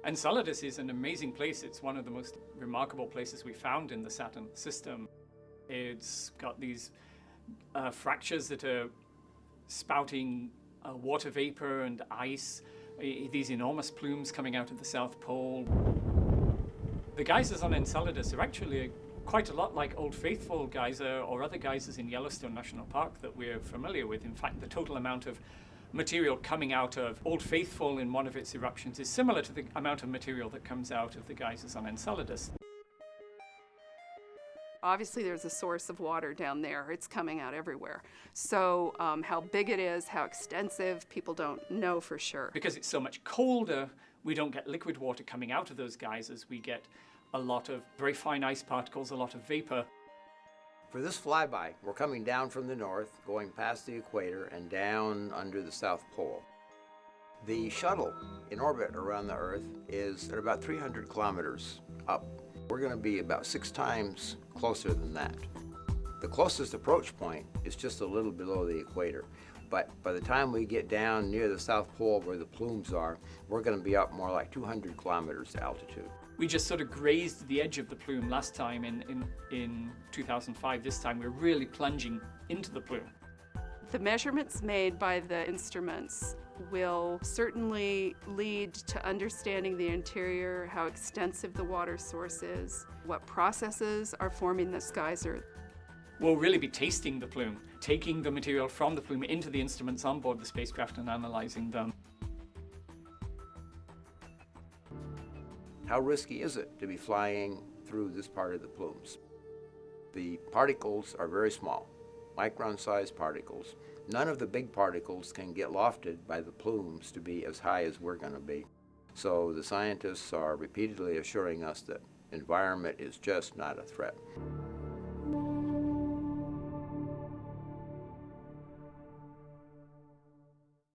Enceladus is an amazing place. It's one of the most remarkable places we found in the Saturn system. It's got these fractures that are spouting water vapor and ice, these enormous plumes coming out of the South Pole. The geysers on Enceladus are actually quite a lot like Old Faithful geyser or other geysers in Yellowstone National Park that we're familiar with. In fact, the total amount of material coming out of Old Faithful in one of its eruptions is similar to the amount of material that comes out of the geysers on Enceladus. Obviously, there's a source of water down there. It's coming out everywhere. So how big it is, how extensive, people don't know for sure. Because it's so much colder, we don't get liquid water coming out of those geysers. We get a lot of very fine ice particles, a lot of vapor. For this flyby, we're coming down from the north, going past the equator and down under the South Pole. The shuttle in orbit around the Earth is at about 300 kilometers up. We're going to be about 6 times closer than that. The closest approach point is just a little below the equator, but by the time we get down near the South Pole where the plumes are, we're going to be up more like 200 kilometers altitude. We just sort of grazed the edge of the plume last time in 2005. This time we're really plunging into the plume. The measurements made by the instruments will certainly lead to understanding the interior, how extensive the water source is, what processes are forming this geyser. We'll really be tasting the plume, taking the material from the plume into the instruments on board the spacecraft and analyzing them. How risky is it to be flying through this part of the plumes? The particles are very small, micron-sized particles. None of the big particles can get lofted by the plumes to be as high as we're going to be. So the scientists are repeatedly assuring us that environment is just not a threat.